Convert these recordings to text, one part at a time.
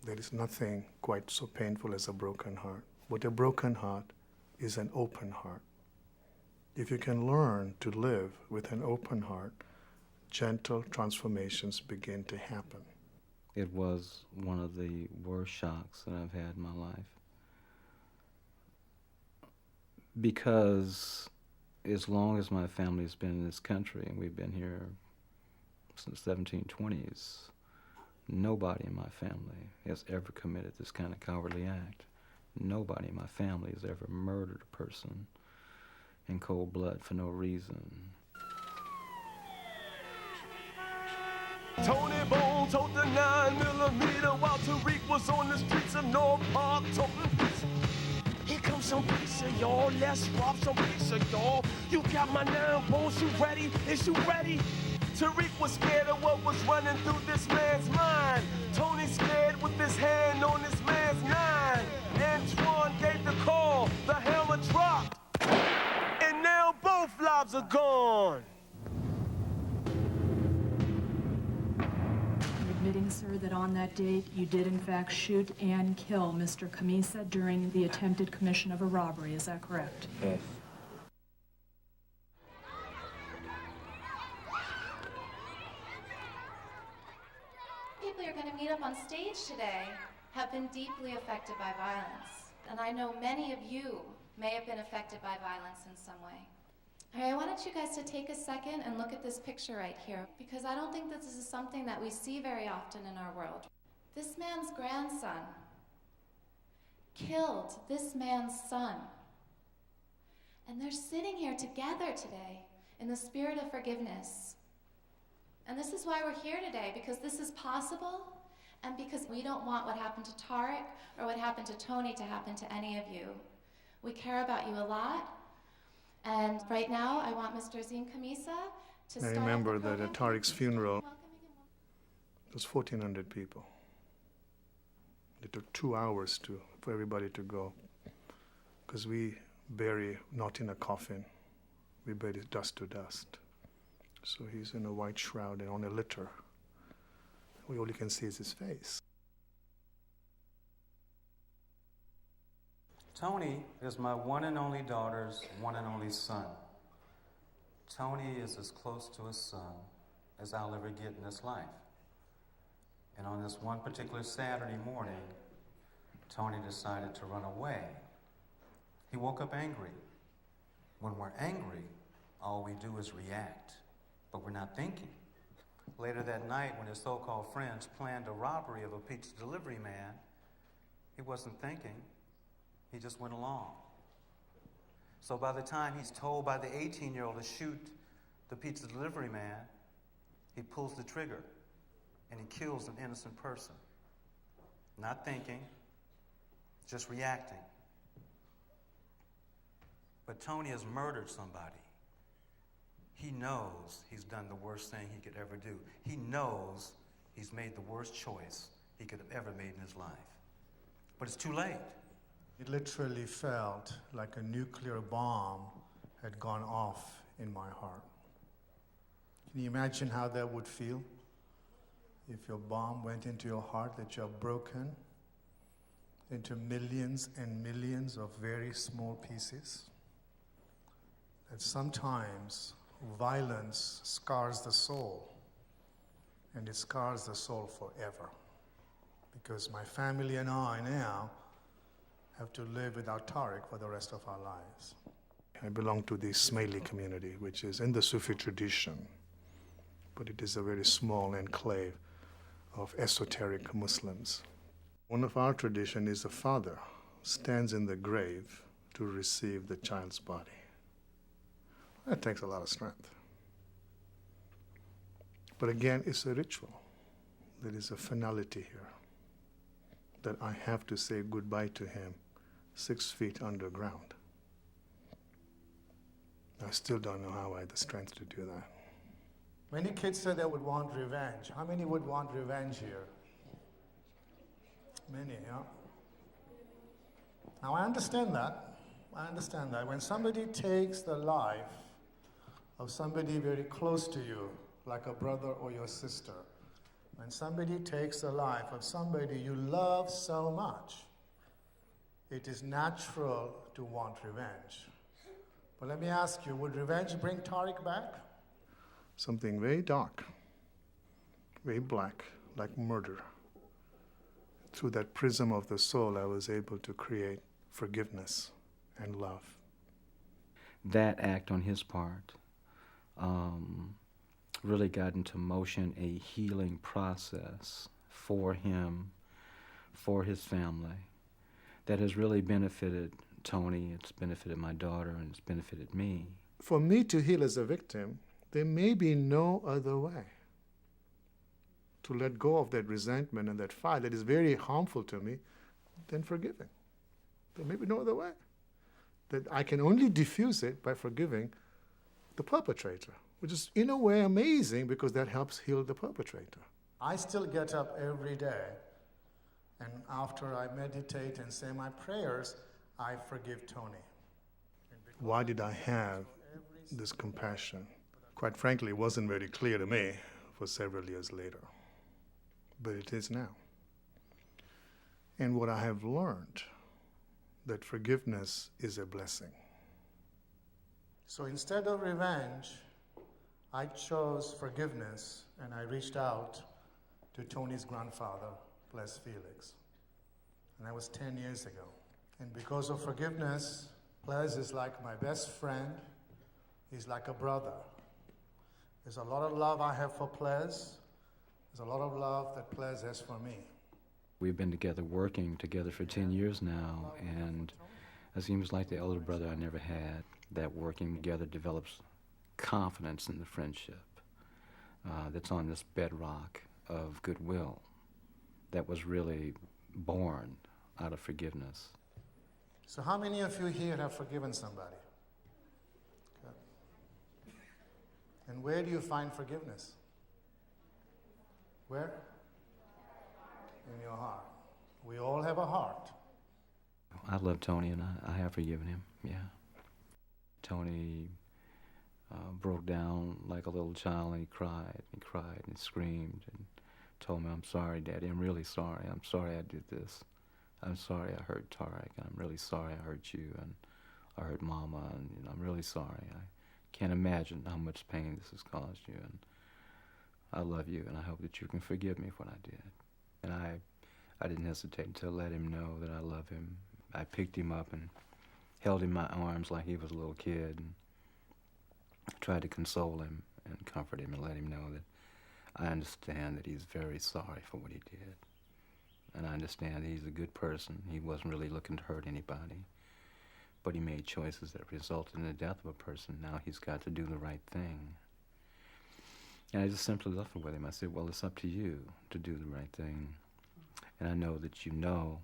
There is nothing quite so painful as a broken heart. But a broken heart is an open heart. If you can learn to live with an open heart, gentle transformations begin to happen. It was one of the worst shocks that I've had in my life. Because as long as my family's been in this country, and we've been here since the 1720s, nobody in my family has ever committed this kind of cowardly act. Nobody in my family has ever murdered a person in cold blood for no reason. Tony Bone told the 9mm while Tariq was on the streets of North Park toting. Here comes some pizza, y'all. Let's rob some pizza, y'all. You got my 9 bones, you ready? Is you ready? Tariq was scared of what was running through this man's mind. Tony scared with his hand on this man's 9. Antoine gave the call, the hammer dropped, and now both lives are gone. Admitting, sir, that on that date you did in fact shoot and kill Mr. Khamisa during the attempted commission of a robbery, is that correct? Yes. People you're going to meet up on stage today have been deeply affected by violence. And I know many of you may have been affected by violence in some way. All right, I wanted you guys to take a second and look at this picture right here, because I don't think that this is something that we see very often in our world. This man's grandson killed this man's son. And they're sitting here together today in the spirit of forgiveness. And this is why we're here today, because this is possible, and because we don't want what happened to Tariq or what happened to Tony to happen to any of you. We care about you a lot, and right now I want Mr. Azim Khamisa to start. I remember that at Tariq's funeral, it was 1,400 people. It took 2 hours for everybody to go, because we bury not in a coffin, we bury dust to dust. So he's in a white shroud and on a litter. All you can see is his face. Tony is my one and only daughter's one and only son. Tony is as close to his son as I'll ever get in this life. And on this one particular Saturday morning, Tony decided to run away. He woke up angry. When we're angry, all we do is react, but we're not thinking. Later that night, when his so-called friends planned a robbery of a pizza delivery man, he wasn't thinking, he just went along. So by the time he's told by the 18-year-old to shoot the pizza delivery man, he pulls the trigger and he kills an innocent person. Not thinking, just reacting. But Tony has murdered somebody. He knows he's done the worst thing he could ever do. He knows he's made the worst choice he could have ever made in his life. But it's too late. It literally felt like a nuclear bomb had gone off in my heart. Can you imagine how that would feel? If your bomb went into your heart that you have broken into millions and millions of very small pieces? That sometimes violence scars the soul, and it scars the soul forever. Because my family and I now have to live without Tariq for the rest of our lives. I belong to the Ismaili community, which is in the Sufi tradition, but it is a very small enclave of esoteric Muslims. One of our tradition is the father stands in the grave to receive the child's body. That takes a lot of strength. But again, it's a ritual. There is a finality here, that I have to say goodbye to him 6 feet underground. I still don't know how I had the strength to do that. Many kids said they would want revenge. How many would want revenge here? Many, yeah? Now I understand that. When somebody takes the life of somebody very close to you, like a brother or your sister, When somebody takes the life of somebody you love so much, it is natural to want revenge. But let me ask you, would revenge bring Tariq back? Something very dark, very black, like murder. Through that prism of the soul, I was able to create forgiveness and love. That act on his part really got into motion a healing process for him, for his family, that has really benefited Tony, it's benefited my daughter, and it's benefited me. For me to heal as a victim, there may be no other way to let go of that resentment and that fight that is very harmful to me than forgiving. There may be no other way. That I can only diffuse it by forgiving the perpetrator, which is in a way amazing because that helps heal the perpetrator. I still get up every day, and after I meditate and say my prayers, I forgive Tony. Why did I have this compassion? Quite frankly, it wasn't very clear to me for several years later, but it is now. And what I have learned, that forgiveness is a blessing. So instead of revenge, I chose forgiveness, and I reached out to Tony's grandfather, bless Felix. And that was 10 years ago. And because of forgiveness, Plez is like my best friend. He's like a brother. There's a lot of love I have for Plez. There's a lot of love that Plez has for me. We've been together, working together for 10 years now, and Azim is like the elder brother I never had. That working together develops confidence in the friendship that's on this bedrock of goodwill that was really born out of forgiveness. So how many of you here have forgiven somebody? Okay. And where do you find forgiveness? Where? In your heart. We all have a heart. I love Tony, and I have forgiven him, yeah. Tony broke down like a little child, and he cried and screamed and told me, "I'm sorry, Daddy, I'm really sorry. I'm sorry I did this. I'm sorry I hurt Tariq. I'm really sorry I hurt you, and I hurt Mama, and I'm really sorry. I can't imagine how much pain this has caused you, and I love you, and I hope that you can forgive me for what I did." And I didn't hesitate to let him know that I love him. I picked him up and held him in my arms like he was a little kid, and tried to console him and comfort him and let him know that I understand that he's very sorry for what he did. And I understand that he's a good person. He wasn't really looking to hurt anybody. But he made choices that resulted in the death of a person. Now he's got to do the right thing. And I just simply left it with him. I said, well, it's up to you to do the right thing. And I know that you know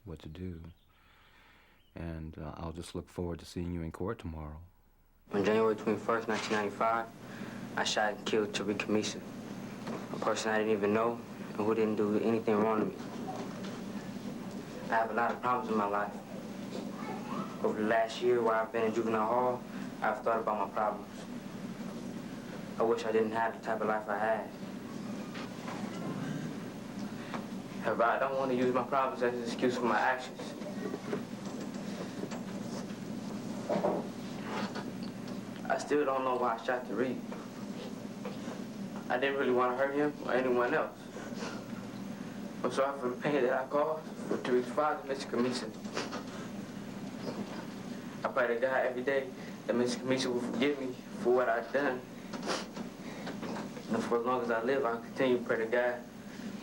what to do. And I'll just look forward to seeing you in court tomorrow. On January 21st, 1995, I shot and killed Tariq Khamisa, a person I didn't even know and who didn't do anything wrong to me. I have a lot of problems in my life. Over the last year while I've been in juvenile hall, I've thought about my problems. I wish I didn't have the type of life I had. However, I don't want to use my problems as an excuse for my actions. I still don't know why I shot Tariq. I didn't really want to hurt him or anyone else. I'm sorry for the pain that I caused for Tariq's father, Mr. Khamisa. I pray to God every day that Mr. Khamisa will forgive me for what I've done. And for as long as I live, I'll continue to pray to God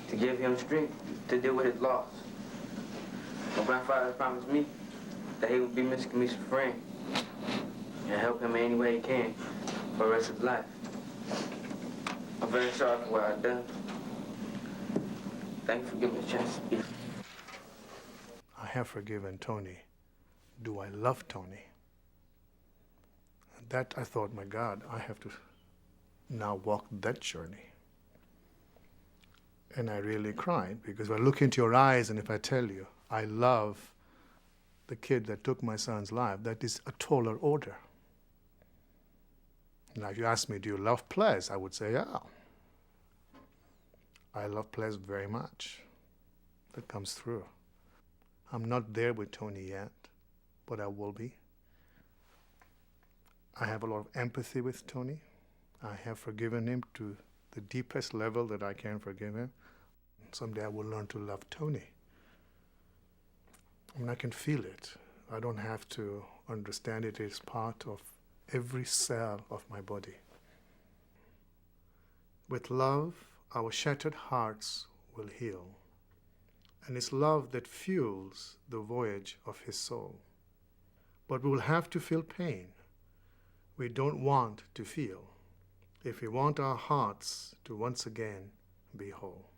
to give him strength to deal with his loss. My grandfather promised me that he would be Mr. Khamisa's friend and help him in any way he can for the rest of his life. I'm very sorry for what I've done. Thank you for giving me a chance to speak. I have forgiven Tony. Do I love Tony? And that I thought, my God, I have to now walk that journey. And I really cried because if I look into your eyes and if I tell you, I love the kid that took my son's life, that is a taller order. Now, if you ask me, do you love Plez? I would say, yeah. I love Ples very much. That comes through. I'm not there with Tony yet, but I will be. I have a lot of empathy with Tony. I have forgiven him to the deepest level that I can forgive him. Someday I will learn to love Tony. I mean, I can feel it. I don't have to understand it. It's part of every cell of my body. With love, our shattered hearts will heal. And it's love that fuels the voyage of his soul. But we will have to feel pain we don't want to feel if we want our hearts to once again be whole.